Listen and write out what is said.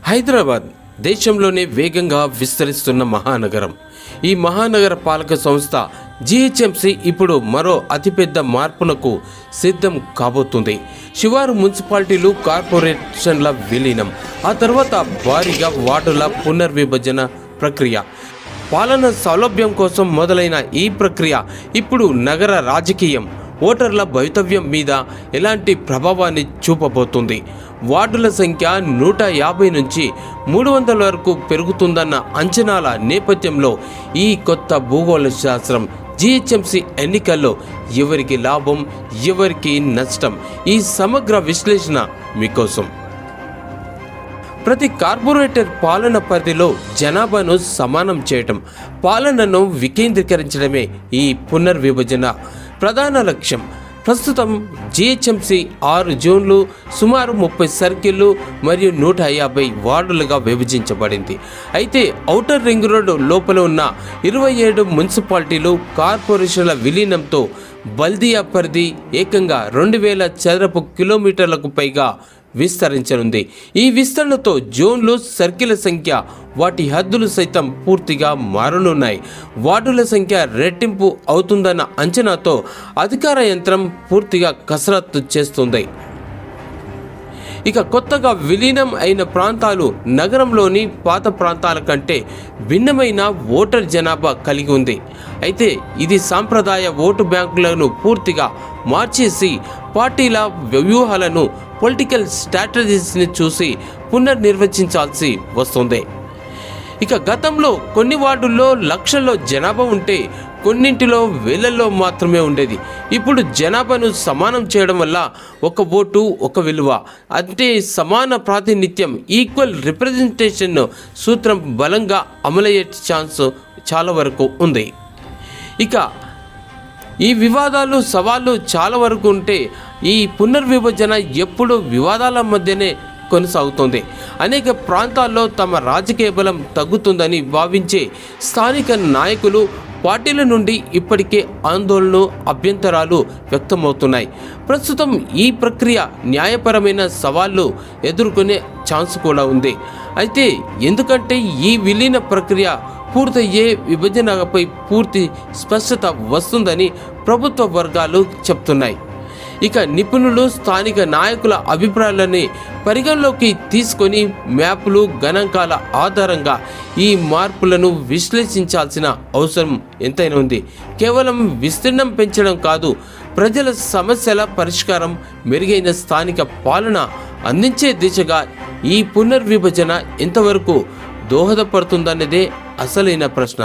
హైదరాబాద్ దేశంలోనే వేగంగా విస్తరిస్తున్న మహానగరం. ఈ మహానగర పాలక సంస్థ జిహెచ్ఎంసి ఇప్పుడు మరో అతిపెద్ద మార్పునకు సిద్ధం కాబోతుంది. శివారు మున్సిపాలిటీలు, కార్పొరేషన్ల విలీనం, ఆ తర్వాత భారీగా వార్డుల పునర్విభజన ప్రక్రియ, పాలన సౌలభ్యం కోసం మొదలైన ఈ ప్రక్రియ ఇప్పుడు నగర రాజకీయం, ఓటర్ల భవితవ్యం మీద ఎలాంటి ప్రభావాన్ని చూపబోతుంది? వార్డుల సంఖ్య 150 నుంచి 300 వరకు పెరుగుతుందన్న అంచనాల నేపథ్యంలో ఈ కొత్త భూగోళ శాస్త్రం జిహెచ్ఎంసి ఎన్నికల్లో ఎవరికి లాభం, ఎవరికి నష్టం? ఈ సమగ్ర విశ్లేషణ మీకోసం. ప్రతి కార్పొరేటర్ పాలన పరిధిలో జనాభాను సమానం చేయటం, పాలనను వికేంద్రీకరించడమే ఈ పునర్విభజన ప్రధాన లక్ష్యం. ప్రస్తుతం జిహెచ్ఎంసి 6 జోన్లు, సుమారు 30 సర్కిళ్లు మరియు 150 వార్డులుగా విభజించబడింది. అయితే ఔటర్ రింగ్ రోడ్ లోపల ఉన్న 27 మున్సిపాలిటీలు, కార్పొరేషన్ల విలీనంతో బల్దియా పరిధి ఏకంగా 2000 చదరపు కిలోమీటర్లకు పైగా విస్తరించనుంది. ఈ విస్తరణతో జోన్లు, సర్కిల్ సంఖ్య, వాటి హద్దులు సైతం పూర్తిగా మారనున్నాయి. వార్డుల సంఖ్య రెట్టింపు అవుతుందన్న అంచనాతో అధికార యంత్రం పూర్తిగా కసరత్తు చేస్తుంది. ఇక కొత్తగా విలీనం అయిన ప్రాంతాలు నగరంలోని పాత ప్రాంతాల కంటే భిన్నమైన ఓటర్ జనాభా కలిగి ఉంది. అయితే ఇది సాంప్రదాయ ఓటు బ్యాంకులను పూర్తిగా మార్చేసి పార్టీల వ్యూహాలను, పొలిటికల్ స్ట్రాటజీస్ని చూసి పునర్నిర్వచించాల్సి వస్తుంది. ఇక గతంలో కొన్ని వార్డుల్లో లక్షల్లో జనాభా ఉంటే కొన్నింటిలో వేలల్లో మాత్రమే ఉండేది. ఇప్పుడు జనాభాను సమానం చేయడం వల్ల ఒక ఓటు ఒక విలువ, అంటే సమాన ప్రాతినిధ్యం, ఈక్వల్ రిప్రజెంటేషన్ సూత్రం బలంగా అమలయ్యే ఛాన్స్ చాలా వరకు ఉంది. ఇక ఈ వివాదాలు, సవాళ్ళు చాలా వరకు ఉంటే ఈ పునర్విభజన ఎప్పుడు వివాదాల మధ్యనే కొనసాగుతుంది. అనేక ప్రాంతాల్లో తమ రాజకీయ బలం తగ్గుతుందని భావించే స్థానిక నాయకులు, పార్టీల నుండి ఇప్పటికే ఆందోళనలు, అభ్యంతరాలు వ్యక్తమవుతున్నాయి. ప్రస్తుతం ఈ ప్రక్రియ న్యాయపరమైన సవాళ్లు ఎదుర్కొనే ఛాన్స్ కూడా ఉంది. అయితే ఎందుకంటే ఈ విలీన ప్రక్రియ పూర్తయ్యే విభజనపై పూర్తి స్పష్టత వస్తుందని ప్రభుత్వ వర్గాలు చెప్తున్నాయి. ఇక నిపుణులు, స్థానిక నాయకుల అభిప్రాయాలని పరిగణలోకి తీసుకొని మ్యాపులు, గణాంకాల ఆధారంగా ఈ మార్పులను విశ్లేషించాల్సిన అవసరం ఎంతైనా ఉంది. కేవలం విస్తీర్ణం పెంచడం కాదు, ప్రజల సమస్యల పరిష్కారం, మెరుగైన స్థానిక పాలన అందించే దిశగా ఈ పునర్విభజన ఎంతవరకు దోహదపడుతుందన్నదే అసలైన ప్రశ్న.